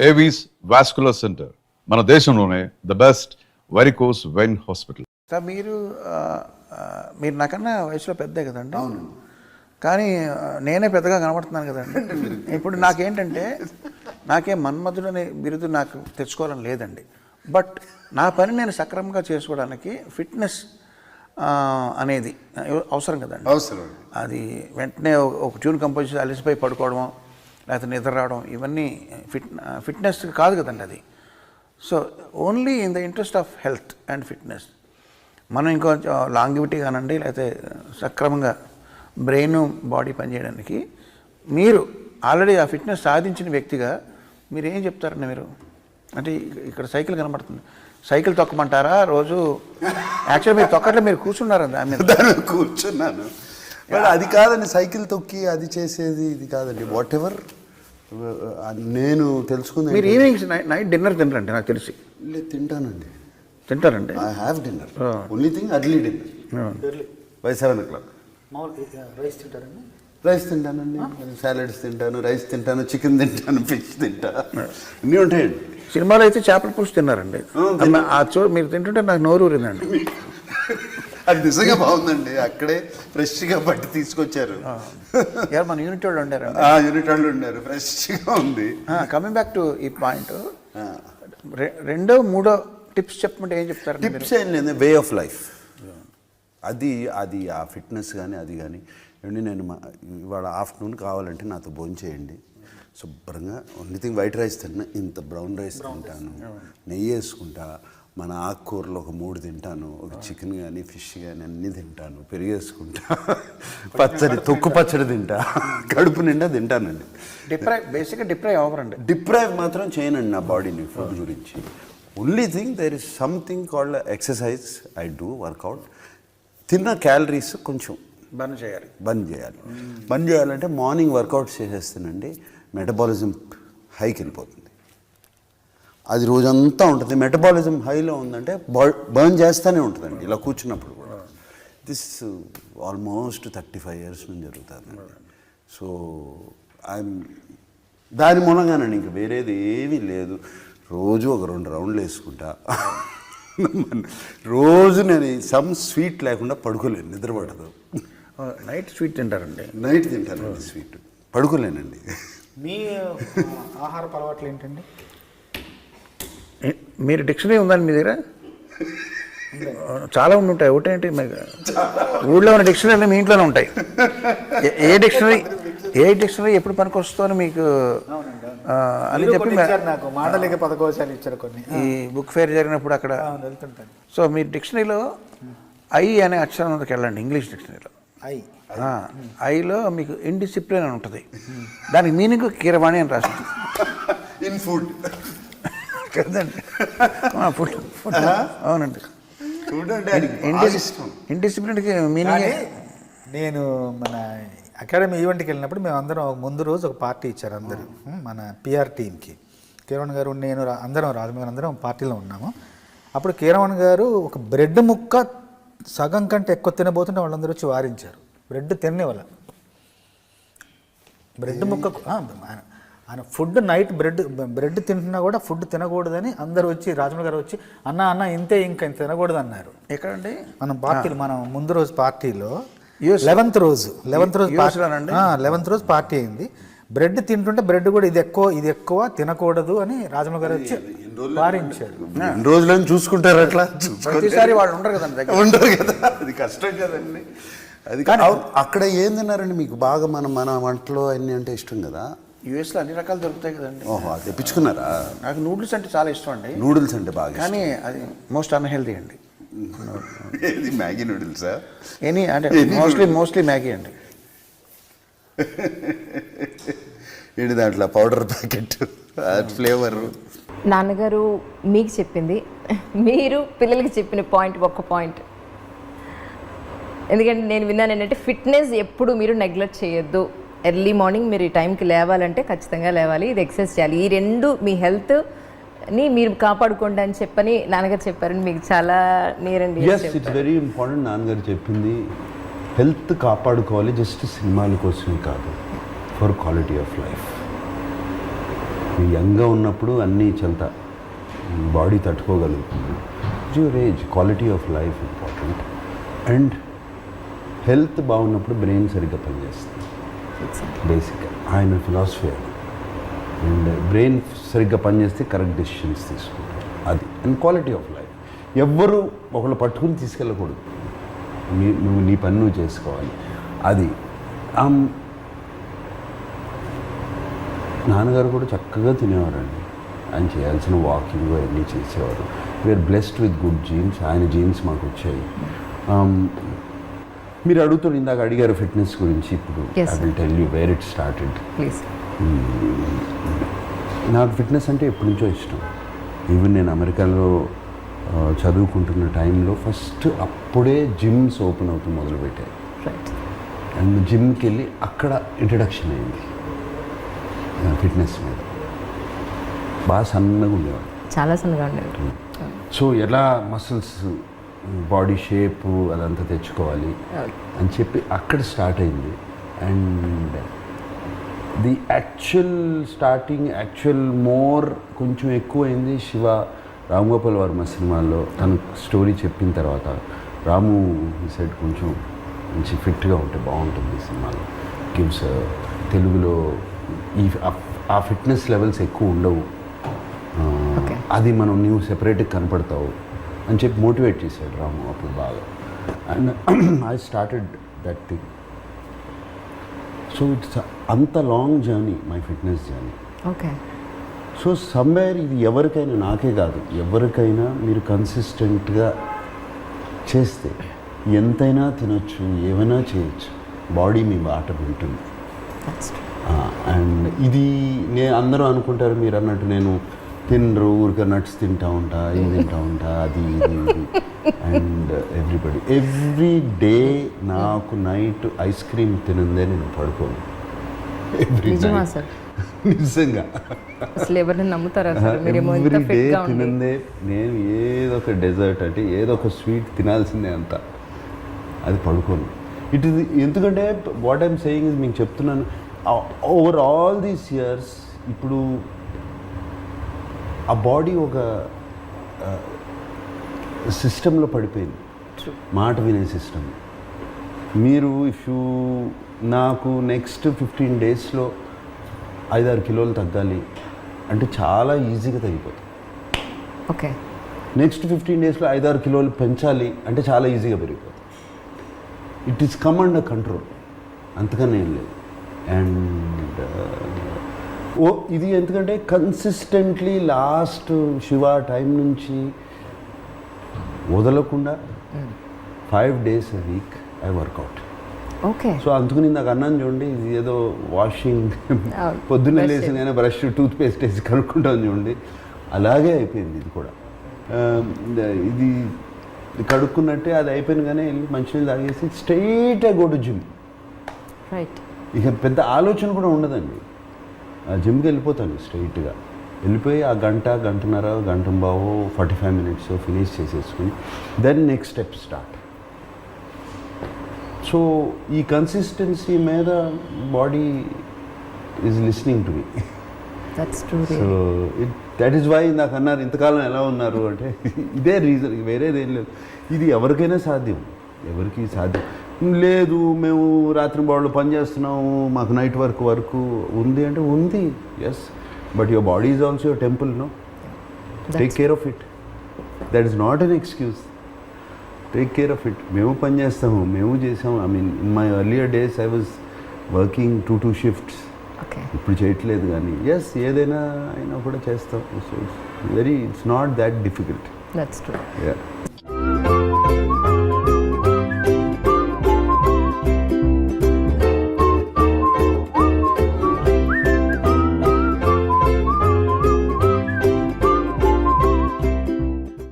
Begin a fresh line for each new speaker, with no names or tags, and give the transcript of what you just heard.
Avis vascular centre మన దేశంలోనే the best varicose vein hospital.
Sir మీరు నాకన్నా వయసులో పెద్దే కదండి. అవును. కానీ నేనే పెద్దగా కనబడుతున్నాను కదండి. ఇప్పుడు నాకేంటంటే నాకే మన్మధుడు అనే బిరుదు నాకు తెచ్చుకోవాలని లేదండి. బట్ నా పని నేను సక్రమంగా చేసుకోవడానికి ఫిట్నెస్ అనేది అవసరం కదండి.
అవసరం.
అది వెంటనే ఒక ట్యూన్ కంపోజ్ చేసి అలసిపోయి పడుకోవడం లేకపోతే నిద్ర రావడం ఇవన్నీ ఫిట్నెస్ కాదు కదండి అది. So only in the interest of health and fitness మనం ఇంకో లాంగివిటీ కానండి లేకపోతే సక్రమంగా బ్రెయిన్ బాడీ పనిచేయడానికి మీరు ఆల్రెడీ ఆ ఫిట్నెస్ సాధించిన వ్యక్తిగా మీరు ఏం చెప్తారండి? మీరు అంటే ఇక్కడ సైకిల్ కనబడుతుంది, సైకిల్ తొక్కమంటారా రోజు? యాక్చువల్గా మీరు తొక్కట్లో మీరు కూర్చున్నారండి దాని మీద.
కూర్చున్నాను, అది కాదండి. సైకిల్ తొక్కి అది చేసేది ఇది కాదండి. వాట్ ఎవర్ నేను తెలుసుకుంది.
మీరు ఈవినింగ్స్ నైట్ డిన్నర్ తినరండి నాకు తెలిసి?
లేదు, తింటానండి.
తింటారండి?
I have dinner. Only thing early dinner by 7 o'clock.
Rice తింటారండి?
రైస్ తింటానండి, సాలడ్స్ తింటాను, రైస్ తింటాను, చికెన్ తింటాను, ఫిష్ తింటా, అన్నీ ఉంటాయండి.
సినిమాలో అయితే చేపల పులుసు తిన్నారండి. మీరు తింటుంటే నాకు నోరు ఊరిందండి.
అది నిజంగా బాగుందండి. అక్కడే ఫ్రెష్గా పట్టి తీసుకొచ్చారు.
మన యూనిట్ వాళ్ళు ఉండారు.
యూనిట్ వాళ్ళు ఉండారు, ఫ్రెష్గా ఉంది.
కమింగ్ బ్యాక్ టు ఈ పాయింట్, రెండో మూడో టిప్స్ చెప్పమంటే ఏం చెప్తారు?
టిప్స్ ఏం లేదు, వే ఆఫ్ లైఫ్. అది ఆ ఫిట్నెస్ కానీ అది కానీ ఏమండి. నేను ఇవాళ ఆఫ్టర్నూన్ కావాలంటే నాతో భోజనం చేయండి, శుభ్రంగా ఓన్లీ థింగ్ వైట్ రైస్ తిన్నా, ఇంత బ్రౌన్ రైస్ తింటాను, నెయ్యి వేసుకుంటా, మన ఆకుకూరలు ఒక 3 తింటాను, ఒక చికెన్ కానీ ఫిష్ కానీ అన్నీ తింటాను, పెరిగేసుకుంటా, పచ్చడి తొక్కు పచ్చడి తింటా, కడుపు నిండా తింటానండి.
బేసిక్గా డిప్రైవ్ అవ్వరండి.
డిప్రైవ్ మాత్రం చేయనండి నా బాడీని ఫుడ్ గురించి. Only thing there is something called exercise. I do workout. తిన్న క్యాలరీస్ కొంచెం
బర్న్ చేయాలి.
బర్న్ చేయాలంటే మార్నింగ్ వర్కౌట్ చేసేస్తానండి, మెటబాలిజం హైకి వెళ్ళిపోతుంది. అది రోజంతా ఉంటుంది. మెటబాలిజం హైలో ఉందంటే బర్న్ చేస్తూనే ఉంటుందండి ఇలా కూర్చున్నప్పుడు కూడా. దిస్ ఆల్మోస్ట్ 35 years నుంచి జరుగుతుందండి. సో దాని మూలంగానండి, ఇంక వేరేది ఏమీ లేదు. రోజు ఒక 2 రౌండ్లు వేసుకుంటా. రోజు నేను సమ్ స్వీట్ లేకుండా పడుకోలేను, నిద్రపడదు.
నైట్ స్వీట్ తింటారండి?
నైట్ తింటానండి స్వీట్, పడుకోలేనండి.
మీ ఆహార అలవాట్లు ఏంటండి?
మీరు డిక్షనరీ ఉందండి మీ దగ్గర? చాలా ఉంటాయి. ఒకటేంటి ఊళ్ళో ఉన్న డిక్షనరీ మీ ఇంట్లోనే ఉంటాయి. ఏ డిక్షనరీ ఎప్పుడు పనికి వస్తుందో మీకు అని చెప్పి
నాకు మాటలేక పదకోశాలు ఇచ్చారు కొన్ని.
ఈ బుక్ ఫేర్ జరిగినప్పుడు అక్కడ
వెళ్తుంటాను.
సో మీరు డిక్షనరీలో ఐ అనే అక్షరంకి వెళ్ళండి. ఇంగ్లీష్ డిక్షనరీలో ఐలో మీకు ఇండిసిప్లిన్ అని ఉంటుంది. దానికి మీనింగ్ కీరవాణి అని రాస్తుంది.
ఇన్ ఫుడ్
కదండి? ఫుడ్. అవునండి. ఇండిసిప్లిన్కి మీనింగ్.
నేను మన అకాడమీ ఈవెంట్కి వెళ్ళినప్పుడు మేము అందరం ముందు రోజు ఒక పార్టీ ఇచ్చారు అందరూ, మన పిఆర్ టీమ్కి. కీరవణ్ గారు, నేను అందరం రాజమౌళి అందరం పార్టీలో ఉన్నాము. అప్పుడు కీరవణ్ గారు ఒక బ్రెడ్ ముక్క సగం కంటే ఎక్కువ తినబోతుంటే వాళ్ళందరూ వచ్చి వారించారు. బ్రెడ్ తినేవాళ్ళ బ్రెడ్ ముక్క ఆయన ఫుడ్ నైట్ బ్రెడ్ తింటున్నా కూడా ఫుడ్ తినకూడదని అందరూ వచ్చి రాజమౌళి గారు వచ్చి అన్న ఇంతే, ఇంకా ఇంత తినకూడదు అన్నారు.
ఎక్కడండి?
మనం పార్టీలో, మనం ముందు రోజు పార్టీలో 11th రోజు 11th రోజు పార్టీ అయింది. బ్రెడ్ తింటుంటే బ్రెడ్ కూడా ఇది ఎక్కువ తినకూడదు అని రాజమౌళి గారు వచ్చి వారించారు.
రోజులను చూసుకుంటారు అట్లా.
ప్రతిసారి వాళ్ళు ఉండరు కదండి,
ఉండరు కదా, అది కష్టం కదండి. అది కానీ అక్కడ ఏం తిన్నారండి మీకు బాగా? మన వంటలో అన్నీ అంటే ఇష్టం కదా.
యూఎస్లో అన్ని రకాలు దొరుకుతాయి కదండి.
ఓహో, అది తెప్పించుకున్నారా?
నాకు నూడిల్స్ అంటే చాలా ఇష్టం అండి.
నూడిల్స్ అంటే బాగా,
కానీ అది మోస్ట్ అన్హెల్దీ అండి.
మ్యాగీ నూడిల్సా?
అంటే మోస్ట్లీ మ్యాగీ అండి.
ఏంటి దాంట్లో పౌడర్ ప్యాకెట్, ఫ్లేవర్.
నాన్నగారు మీకు చెప్పింది, మీరు పిల్లలకి చెప్పిన ఒక్క పాయింట్. ఎందుకంటే నేను విన్నాను ఏంటంటే ఫిట్నెస్ ఎప్పుడు మీరు నెగ్లెక్ట్ చేయొద్దు. ఎర్లీ మార్నింగ్ మీరు ఈ టైంకి లేవాలంటే ఖచ్చితంగా లేవాలి, ఇది ఎక్సర్సైజ్ చేయాలి. ఈ 2 మీ హెల్త్ని మీరు కాపాడుకోండి అని చెప్పని నాన్నగారు చెప్పారని మీకు చాలా నేరండి.
It's very important. నాన్నగారు చెప్పింది హెల్త్ కాపాడుకోవాలి, జస్ట్ సినిమాల కోసమే కాదు, ఫర్ క్వాలిటీ ఆఫ్ లైఫ్. యంగ్గా ఉన్నప్పుడు అన్నీ చెల్తా బాడీ తట్టుకోగలుగుతుంది. Your age, quality of life important. And health బాగున్నప్పుడు బ్రెయిన్ సరిగ్గా పనిచేస్తుంది. బేసిక్గా ఆయన ఫిలాసఫీ అది. అండ్ బ్రెయిన్ సరిగ్గా పనిచేస్తే కరెక్ట్ డెసిషన్స్ తీసుకుంటారు అది. And quality of life. ఎవ్వరూ ఒకళ్ళు పట్టుకుని తీసుకెళ్ళకూడదు. నువ్వు నీ పని నువ్వు చేసుకోవాలి అది. నాన్నగారు కూడా చక్కగా తినేవారండి. ఆయన చేయాల్సిన వాకింగ్ అన్నీ చేసేవారు. We're blessed with good genes. ఆయన జీన్స్ మాకు వచ్చాయి. మీరు అడుగుతారు, ఇందాక అడిగారు ఫిట్నెస్ గురించి. ఇప్పుడు I will tell you where it started. నాకు ఫిట్నెస్ అంటే ఎప్పటి నుంచో ఇష్టం. ఈవెన్ నేను అమెరికాలో చదువుకుంటున్న టైంలో ఫస్ట్ అప్పుడే జిమ్స్ ఓపెన్ అవుతూ మొదలుపెట్టాయి. అండ్ జిమ్కి వెళ్ళి అక్కడ ఇంట్రడక్షన్ అయింది ఫిట్నెస్ మీద. బాగా సన్నగా ఉండేవాడు,
చాలా సన్నగా ఉండేవాడు.
సో ఎలా మసిల్స్, బాడీ షేప్ అదంతా తెచ్చుకోవాలి అని చెప్పి అక్కడ స్టార్ట్ అయింది. అండ్ ది యాక్చువల్ మోర్ కొంచెం ఎక్కువైంది శివ రామ్గోపాల్ వర్మ సినిమాల్లో. తను స్టోరీ చెప్పిన తర్వాత రాము ఈ సైడ్ కొంచెం మంచి ఫిట్గా ఉంటే బాగుంటుంది ఈ సినిమాలో. గివ్స్ తెలుగులో ఆ ఫిట్నెస్ లెవెల్స్ ఎక్కువ ఉండవు, అది మనం నీవు సెపరేట్గా కనపడతావు అని చెప్పి మోటివేట్ చేశాడు రాము అప్పుడు బాగా. And I started that thing. So it's అంత long journey, my fitness journey.
Okay.
So somewhere ఇది ఎవరికైనా, నాకే కాదు ఎవరికైనా, మీరు కన్సిస్టెంట్గా చేస్తే ఎంతైనా తినొచ్చు, ఏమైనా చేయొచ్చు. బాడీ మీ బాట వింటుంది. అండ్ ఇది అందరూ అనుకుంటారు మీరు అన్నట్టు నేను తినరు, ఊరికే నట్స్ తింటా ఉంటా, ఇది తింటా ఉంటా, అది ఇది ఇది. అండ్ ఎవ్రీ డే నాకు నైట్ ఐస్ క్రీమ్ తినందే నేను పడుకోను. నిజంగా
అసలు ఎవరిని నమ్ముతారా?
ఎవ్రీ డే తినందే. నేను ఏదో ఒక డెజర్ట్ అంటే ఏదో ఒక స్వీట్ తినాల్సిందే అంత, అది పడుకోను. ఇట్ ఇది ఎందుకంటే వాట్ ఐమ్ సేయింగ్ ఇస్, మీకు చెప్తున్నాను, ఓవర్ ఆల్ దీస్ ఇయర్స్ ఇప్పుడు ఆ బాడీ ఒక సిస్టంలో పడిపోయింది, మాట వినే సిస్టమ్. మీరు నాకు నెక్స్ట్ 15 డేస్లో 5-6 కిలోలు తగ్గాలి అంటే చాలా ఈజీగా తగ్గిపోతుంది.
ఓకే.
నెక్స్ట్ 15 డేస్లో 5-6 కిలోలు పెంచాలి అంటే చాలా ఈజీగా పెరిగిపోతుంది. It is come under control, అంతకన్నా ఏం లేదు. అండ్ ఇది ఎందుకంటే కన్సిస్టెంట్లీ లాస్ట్ శివ టైం నుంచి వదలకుండా 5 days a week I work out.
Okay.
So అందుకని నాకు అన్నాను చూడండి, ఇది ఏదో వాషింగ్ పొద్దున్నే లేచి నేను బ్రష్ టూత్పేస్ట్ వేసి కనుక్కుంటాను చూడండి, అలాగే అయిపోయింది ఇది కూడా. ఇది కడుక్కున్నట్టే అది అయిపోయింది, కానీ వెళ్ళి మంచినీళ్ళు తాగేసి స్ట్రైట్గా గో టు జిమ్.
రైట్.
ఇక పెద్ద ఆలోచన కూడా ఉండదండి, ఆ జిమ్కి వెళ్ళిపోతాను స్ట్రైట్గా. వెళ్ళిపోయి ఆ గంటన్నర, గంటంబావో 45 minutes ఫినిష్ చేసేసుకుని then next step start. So ఈ కన్సిస్టెన్సీ మీద body is listening to me. So that is why నాకు అన్నారు ఇంతకాలం ఎలా ఉన్నారు అంటే ఇదే రీజన్, వేరేదేం లేదు. ఇది ఎవరికైనా సాధ్యం, ఎవరికి సాధ్యం లేదు. మేము రాత్రి బాడీలో పని చేస్తున్నాము, మాకు నైట్ వరకు ఉంది అంటే ఉంది, yes. But your body is also your temple, no? Take care of it. That is not an excuse. Take care of it. మేము పని చేస్తాము, మేము చేసాము. I mean in my earlier days I was working 2 shifts. ఇప్పుడు చేయట్లేదు, కానీ yes ఏదైనా అయినా కూడా చేస్తాం. So it's not that difficult.
That's true.
Yeah.